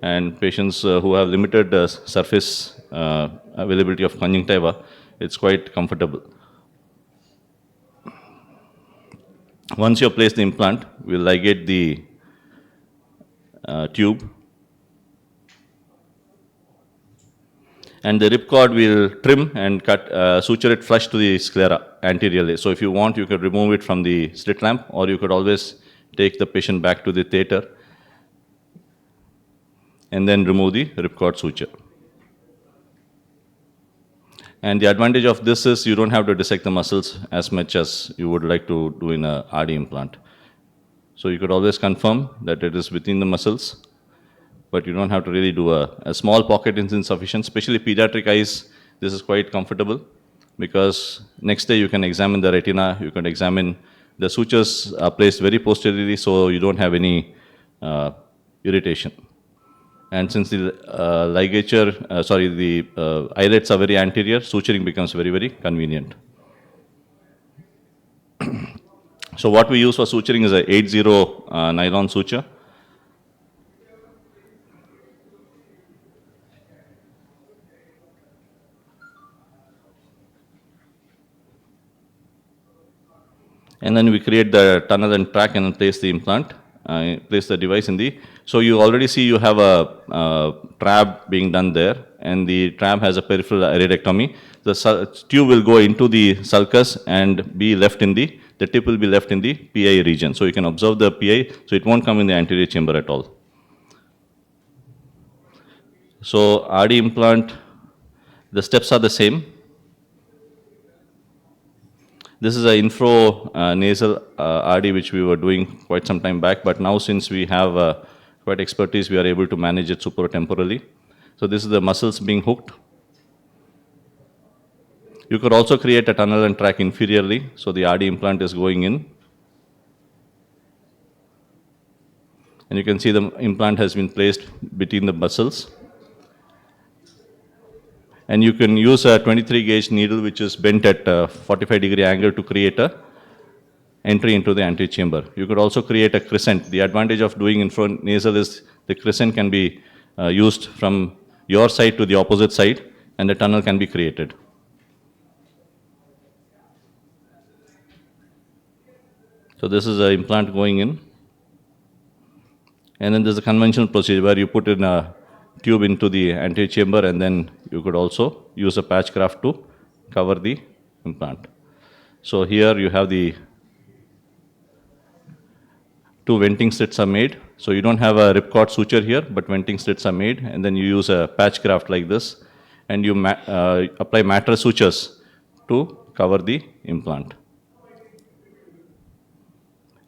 and patients who have limited surface availability of conjunctiva, it's quite comfortable. Once you place the implant, we'll ligate the tube, and the ripcord will trim and cut, suture it flush to the sclera anteriorly. So if you want, you could remove it from the slit lamp, or you could always take the patient back to the theater and then remove the ripcord suture. And the advantage of this is you don't have to dissect the muscles as much as you would like to do in a RD implant. So you could always confirm that it is within the muscles, but you don't have to really do a small pocket is insufficient. Especially pediatric eyes, this is quite comfortable, because next day you can examine the retina, you can examine the sutures are placed very posteriorly, so you don't have any irritation. And since the the eyelets are very anterior, suturing becomes very, very convenient. So what we use for suturing is a 8-0 nylon suture. And then we create the tunnel and track and place the implant, place the device in the, so you already see you have a trab being done there, and the trab has a peripheral iridectomy. The tube will go into the sulcus and be left in the tip will be left in the PI region. So you can observe the PI, so it won't come in the anterior chamber at all. So RD implant, the steps are the same. This is an infro-nasal RD which we were doing quite some time back, but now since we have quite expertise, we are able to manage it supratemporally. So this is the muscles being hooked. You could also create a tunnel and track inferiorly, so the RD implant is going in. And you can see the implant has been placed between the muscles. And you can use a 23 gauge needle which is bent at a 45-degree angle to create a entry into the anterior chamber. You could also create a crescent. The advantage of doing infranasal is the crescent can be used from your side to the opposite side, and the tunnel can be created. So this is an implant going in. And then there's a conventional procedure where you put in a tube into the anterior chamber, and then you could also use a patch graft to cover the implant. So here you have the two venting slits are made. So you don't have a ripcord suture here, but venting slits are made, and then you use a patch graft like this, and you apply mattress sutures to cover the implant.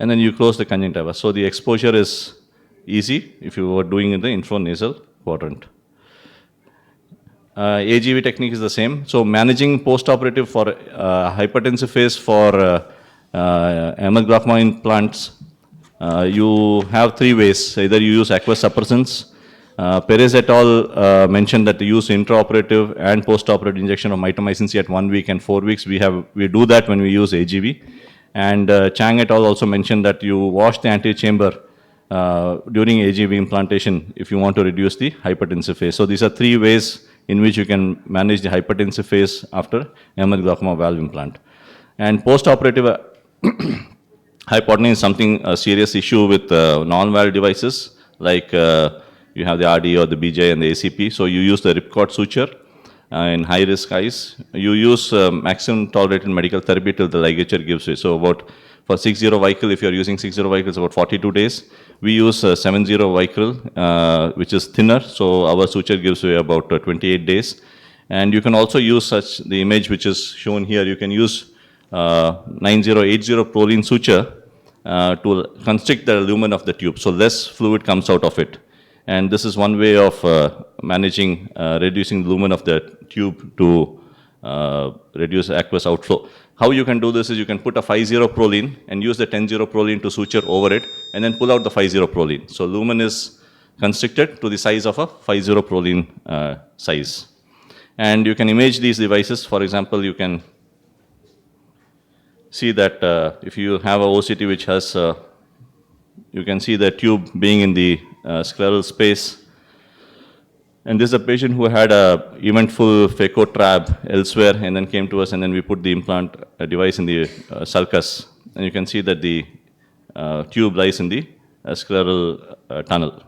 And then you close the conjunctiva. So the exposure is easy if you were doing in the infranasal quadrant. AGV technique is the same. So managing post-operative for hypertensive phase for MS glaucoma implants, you have three ways. Either you use aqueous suppressants. Perez et al. Mentioned that you use intraoperative and post-operative injection of mitomycin C at 1 week and 4 weeks. We do that when we use AGV. And Chang et al. Also mentioned that you wash the anterior chamber during AGV implantation if you want to reduce the hypertensive phase. So these are three ways in which you can manage the hypertensive phase after MS glaucoma valve implant. And post-operative hypotony is a serious issue with non-valve devices, like you have the RD or the BJ and the ACP. So you use the ripcord suture in high-risk eyes. You use maximum tolerated medical therapy till the ligature gives way. So for 6-0 Vicryl, if you're using 6-0 Vicryl, it's about 42 days. We use 7-0 Vicryl, which is thinner. So our suture gives way about 28 days. And you can also use the image which is shown here. You can use 9080 proline suture to constrict the lumen of the tube, so less fluid comes out of it. And this is one way of managing, reducing the lumen of the tube to reduce aqueous outflow. How you can do this is you can put a 50 proline and use the 10-0 proline to suture over it and then pull out the 50 proline. So lumen is constricted to the size of a 50 proline size. And you can image these devices. For example, you can see that if you have a OCT which has, you can see the tube being in the scleral space. And this is a patient who had a eventful phaco trab elsewhere and then came to us, and then we put the implant device in the sulcus. And you can see that the tube lies in the scleral tunnel.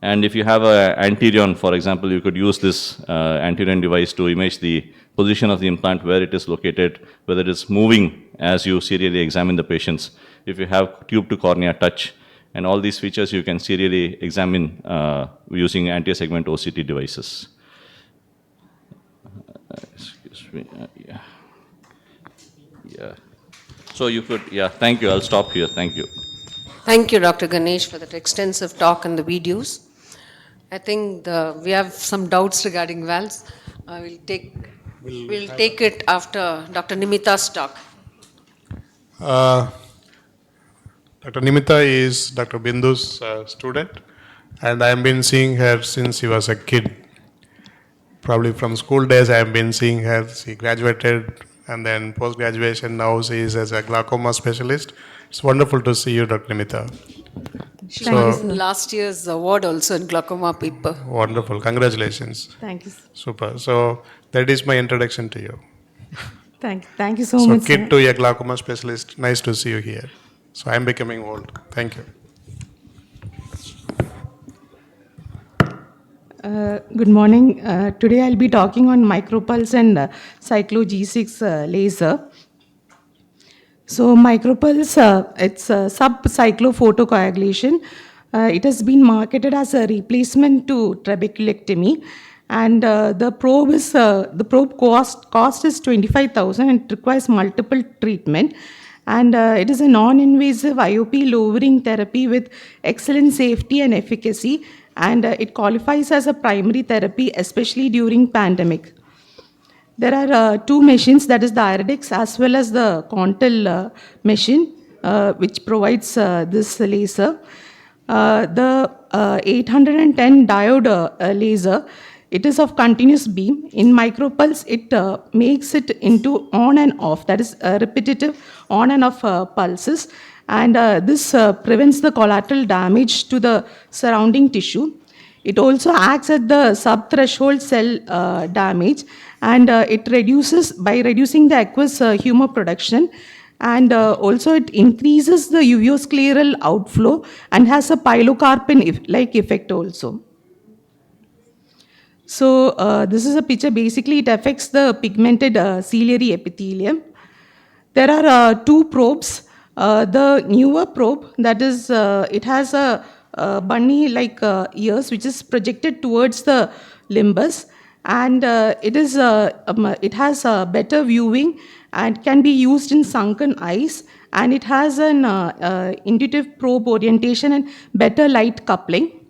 And if you have an anterion, for example, you could use this anterion device to image the position of the implant, where it is located, whether it is moving as you serially examine the patients. If you have tube to cornea touch, and all these features you can serially examine using anti-segment OCT devices. Excuse me. Yeah. So you could, yeah, thank you. I'll stop here. Thank you. Thank you, Dr. Ganesh, for that extensive talk and the videos. I think we have some doubts regarding valves. We'll take it after Dr. Nimita's talk. Dr. Nimita is Dr. Bindu's student, and I have been seeing her since she was a kid. Probably from school days I have been seeing her. She graduated, and then post-graduation now she is as a glaucoma specialist. It's wonderful to see you, Dr. Nimita. She won last year's award also in glaucoma paper. Wonderful. Congratulations. Thank you. Super. So that is my introduction to you. Thank you so So much. kid Sir. to a glaucoma specialist. Nice to see you here. So I'm becoming old. Thank you. Good morning. Today I'll be talking on micropulse and cyclo G6 laser. So micropulse, it's a sub-cyclo-photocoagulation. It has been marketed as a replacement to trabeculectomy, and the probe cost is 25,000 and it requires multiple treatment. And it is a non-invasive IOP lowering therapy with excellent safety and efficacy, and it qualifies as a primary therapy, especially during pandemic. There are two machines, that is the Iridex as well as the Contel machine, which provides this laser. The 810 diode laser, it is of continuous beam. In micropulse, it makes it into on and off, that is repetitive on and off pulses. And this prevents the collateral damage to the surrounding tissue. It also acts at the subthreshold cell damage, and it reduces, by reducing the aqueous humor production, and also it increases the uveoscleral outflow and has a pilocarpine-like effect also. So this is a picture. Basically, it affects the pigmented ciliary epithelium. There are two probes. The newer probe, that is, it has a bunny-like ears, which is projected towards the limbus, and it has a better viewing and can be used in sunken eyes, and it has an intuitive probe orientation and better light coupling.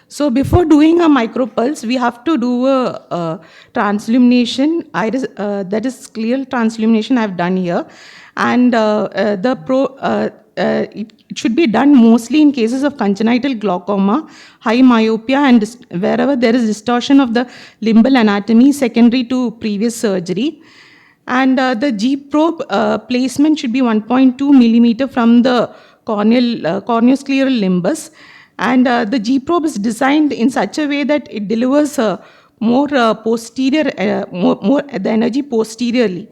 So before doing a micropulse, we have to do a transillumination, that is clear transillumination I have done here. And it should be done mostly in cases of congenital glaucoma, high myopia, and wherever there is distortion of the limbal anatomy secondary to previous surgery. And the G probe placement should be 1.2 millimeter from the corneoscleral limbus. And the G probe is designed in such a way that it delivers more posterior, more the energy posteriorly,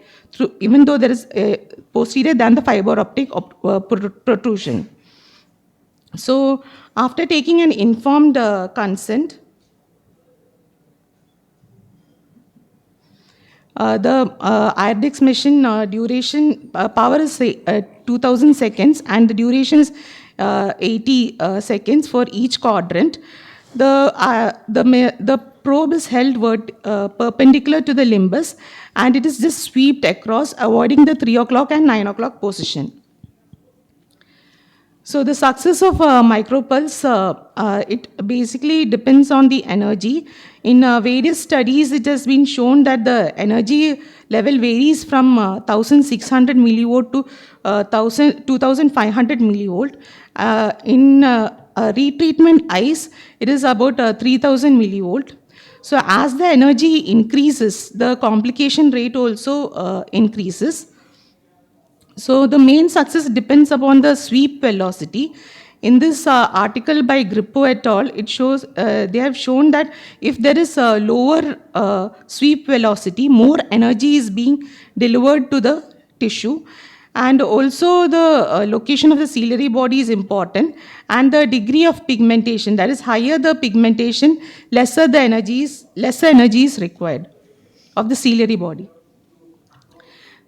even though there is posterior than the fiber optic protrusion. So after taking an informed consent, the Iridex machine duration power is 2000 seconds, and the duration is 80 seconds for each quadrant. The probe is held perpendicular to the limbus, and it is just swept across, avoiding the 3 o'clock and 9 o'clock position. So the success of micropulse, it basically depends on the energy. In various studies, it has been shown that the energy level varies from 1600 millivolt to 2500 millivolt. In retreatment eyes, it is about 3000 millivolt. So as the energy increases, the complication rate also increases. So the main success depends upon the sweep velocity. In this article by Grippo et al., it shows they have shown that if there is a lower sweep velocity, more energy is being delivered to the tissue. And also the location of the ciliary body is important, and the degree of pigmentation. That is, higher the pigmentation, lesser energy is required of the ciliary body.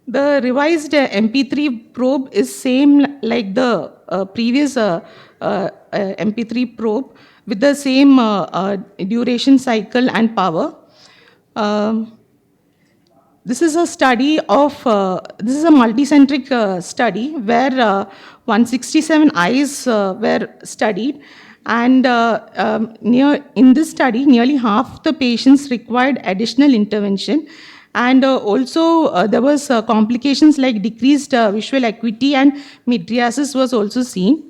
The revised MP3 probe is same like the previous MP3 probe with the same duration, cycle, and power. This is a study of, this is a multicentric study where 167 eyes were studied, and in this study, nearly half the patients required additional intervention. And also there was complications like decreased visual acuity, and mydriasis was also seen.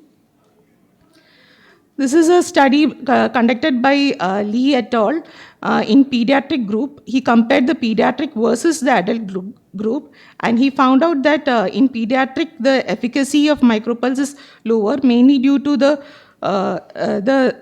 This is a study conducted by Lee et al. In pediatric group. He compared the pediatric versus the adult group, and he found out that in pediatric, the efficacy of micropulse is lower, mainly due to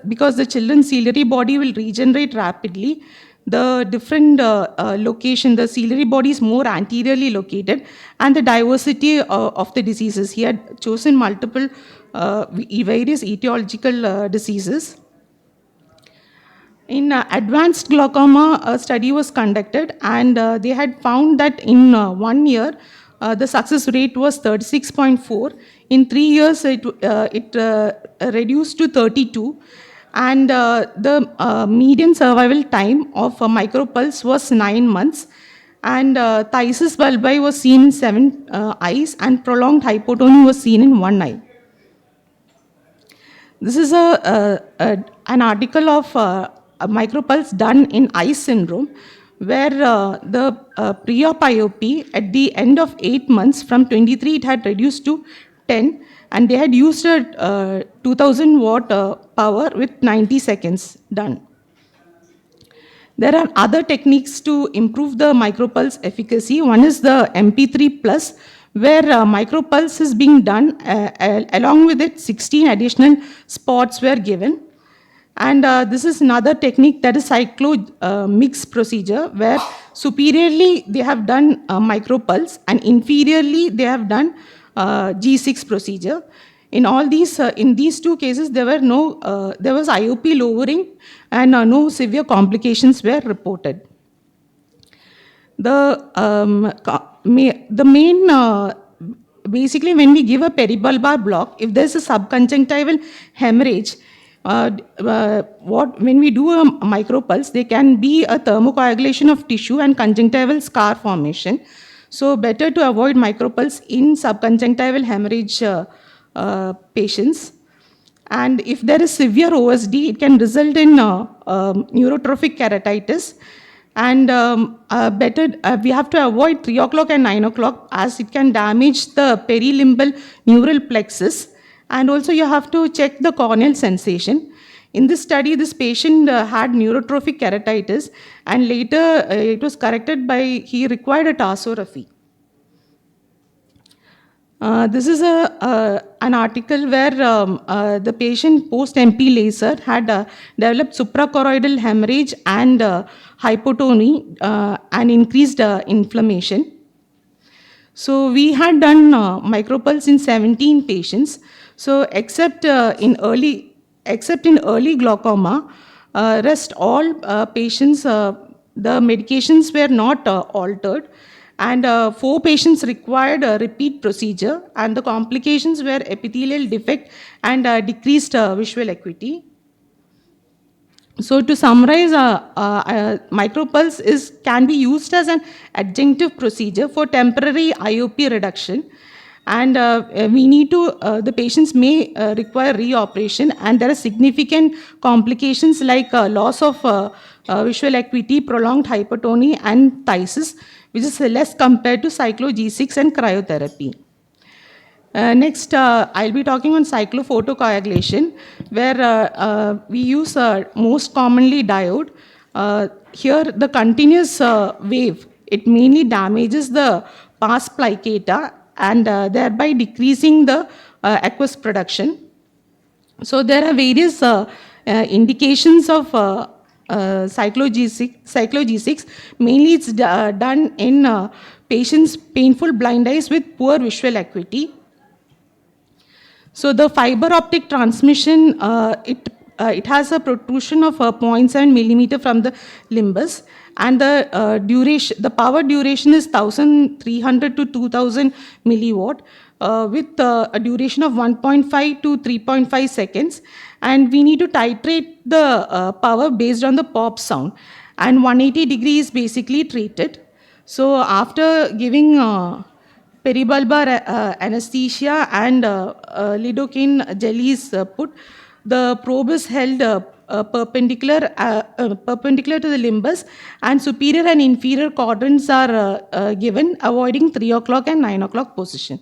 because the children's ciliary body will regenerate rapidly. The different location, the ciliary body is more anteriorly located, and the diversity of the diseases. He had chosen multiple various etiological diseases. In advanced glaucoma, a study was conducted, and they had found that in 1 year, the success rate was 36.4. In 3 years, it reduced to 32. And the median survival time of micropulse was 9 months. And thysis bulbi was seen in 7 eyes, and prolonged hypotony was seen in 1 eye. This is an article of a micropulse done in eye syndrome, where the pre-op IOP at the end of 8 months from 23, it had reduced to 10, and they had used a 2000 watt power with 90 seconds done. There are other techniques to improve the micropulse efficacy. One is the MP3 plus, where micropulse is being done. Along with it, 16 additional spots were given. And this is another technique, that is cyclo mix procedure, where superiorly they have done micropulse, and inferiorly they have done G6 procedure. In all these, in these 2 cases, there was IOP lowering, and no severe complications were reported. The main, basically, when we give a peribulbar block, if there's a subconjunctival hemorrhage, when we do a micropulse, there can be a thermocoagulation of tissue and conjunctival scar formation. So better to avoid micropulse in subconjunctival hemorrhage patients. And if there is severe OSD, it can result in neurotrophic keratitis. And we have to avoid 3 o'clock and 9 o'clock, as it can damage the perilimbal neural plexus. And also you have to check the corneal sensation. In this study, this patient had neurotrophic keratitis, and later it was corrected by, he required a tarsography. This is an article where the patient post-MP laser had developed suprachoroidal hemorrhage and hypotony and increased inflammation. So we had done micropulse in 17 patients. So except in early glaucoma, rest all patients, the medications were not altered, and 4 patients required a repeat procedure, and the complications were epithelial defect and decreased visual acuity. So to summarize, micropulse can be used as an adjunctive procedure for temporary IOP reduction, and the patients may require reoperation, and there are significant complications like loss of visual acuity, prolonged hypertony, and phthisis, which is less compared to cyclo G6 and cryotherapy. Next, I'll be talking on cyclophotocoagulation, where we use most commonly diode. Here, the continuous wave, it mainly damages the pars plicata and thereby decreasing the aqueous production. So there are various indications of cyclo G6. Mainly, it's done in patients painful blind eyes with poor visual acuity. So the fiber optic transmission, it has a protrusion of 0.7 millimeter from the limbus, and the power duration is 1,300 to 2,000 milliwatt, with a duration of 1.5 to 3.5 seconds, and we need to titrate the power based on the pop sound, and 180 degrees basically treated. So after giving peribulbar anesthesia and lidocaine jellies put, the probe is held perpendicular to the limbus, and superior and inferior quadrants are given, avoiding 3 o'clock and 9 o'clock position.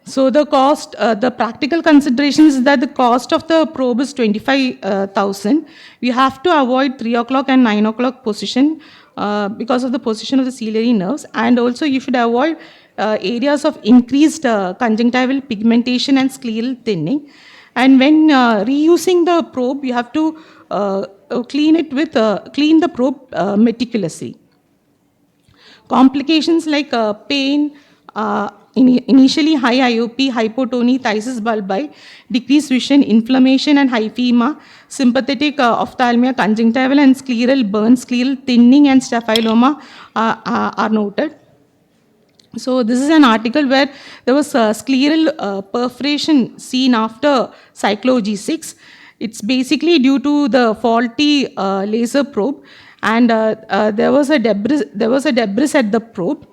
So the cost, the practical considerations is that the cost of the probe is 25,000. We have to avoid 3 o'clock and 9 o'clock position because of the position of the ciliary nerves, and also you should avoid areas of increased conjunctival pigmentation and scleral thinning. And when reusing the probe, you have to clean the probe meticulously. Complications like pain, initially high IOP, hypotony, phthisis bulbi, decreased vision, inflammation and hyphema, sympathetic ophthalmia, conjunctival and scleral burn, scleral thinning and staphyloma are noted. So this is an article where there was a scleral perforation seen after cyclo G6. It's basically due to the faulty laser probe, and there was a debris at the probe,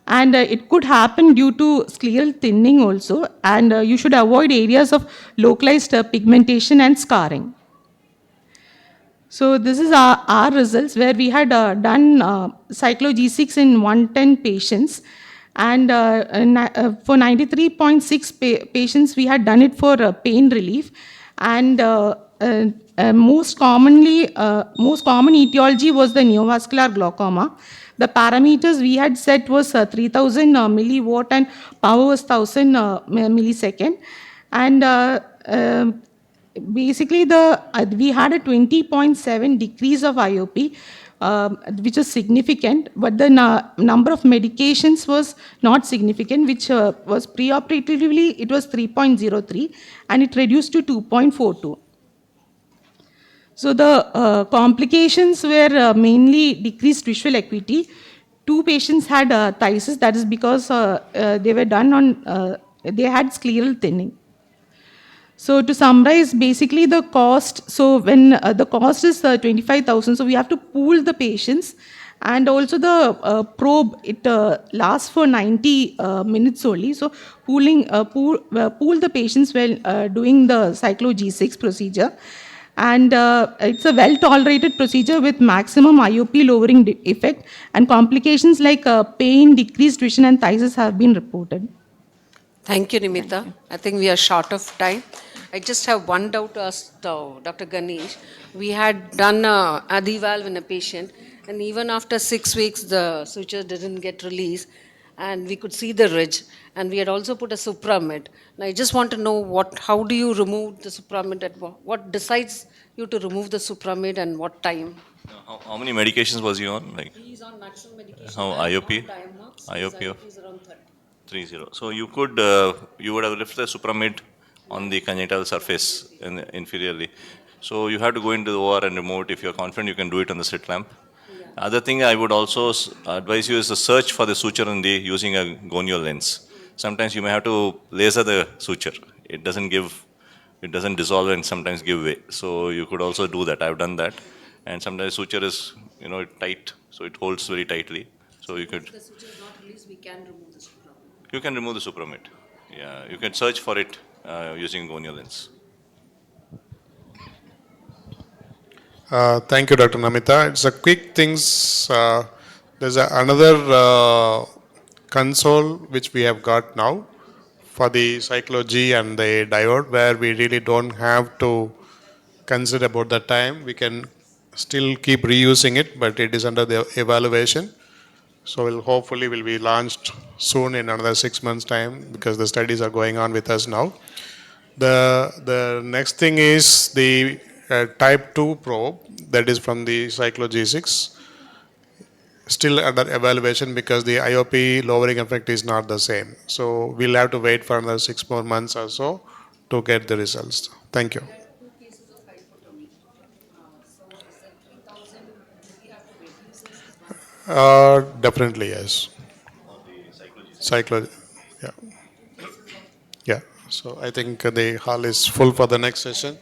and it could happen due to scleral thinning also, and you should avoid areas of localized pigmentation and scarring. So this is our results, where we had done cyclo G6 in 110 patients, and for 93.6 patients we had done it for pain relief, and most common etiology was the neovascular glaucoma. The parameters we had set was 3000 milliwatt and power was 1000 millisecond, and basically we had a 20.7 decrease of IOP, which is significant, but the number of medications was not significant, which was preoperatively it was 3.03 and it reduced to 2.42. So the complications were mainly decreased visual acuity. 2 patients had phthisis, that is because they were done on, they had scleral thinning. So to summarize, basically the cost, so when the cost is 25,000, so we have to pool the patients, and also the probe, it lasts for 90 minutes only. So pool the patients while doing the cyclo G6 procedure. And it's a well-tolerated procedure with maximum IOP lowering effect, and complications like pain, decreased vision and phthisis have been reported. Thank you, Nimita. I think we are short of time. I just have one doubt to ask Dr. Ganesh. We had done a ADI valve in a patient, and even after 6 weeks, the suture didn't get released, and we could see the ridge. And we had also put a supramid. Now, I just want to know how do you remove the supramid? What decides you to remove the supramid and what time? How many medications was he on? Like, He's on maximum medication. how IOP? Diamox. IOP of Is around 30. 30. So you could, you would have lifted the supramid on the conjunctival surface inferiorly. So you have to go into the OR and remove it. If you're confident, you can do it on the slit lamp. Yeah. Other thing I would also advise you is to search for the suture using a gonial lens. Sometimes you may have to laser the suture. It doesn't give it doesn't dissolve and sometimes give way. So you could also do that. I've done that. And sometimes suture is, tight, so it holds very tightly. So you could. If the suture is not released, we can remove the supra. You can remove the supramet. Yeah, you can search for it using gonio lens. Thank you, Dr. Namita. It's a quick things. There's another console which we have got now for the cyclo-G and the diode, where we really don't have to consider about the time. We can still keep reusing it, but it is under the evaluation. So hopefully will be launched soon in another 6 months' time, because the studies are going on with us now. The next thing is the type 2 probe, that is from the cyclo G6, still under evaluation because the IOP lowering effect is not the same. So we'll have to wait for another 6 more months or so to get the results. Thank you. Two cases of hypotomy. So is that 3,000? Do we have to reduce this as well? Definitely yes. Cyclo, yeah, yeah. So I think the hall is full for the next session.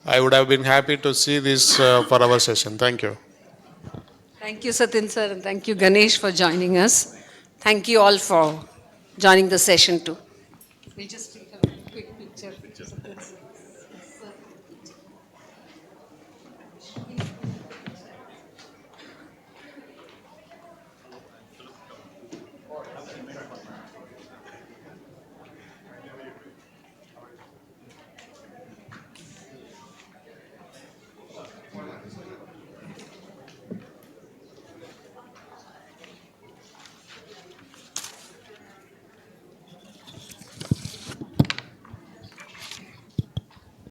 I would have been happy to see this for our session. Thank you. Thank you, Satin sir, and thank you, Ganesh, for joining us. Thank you all for joining the session too. We'll just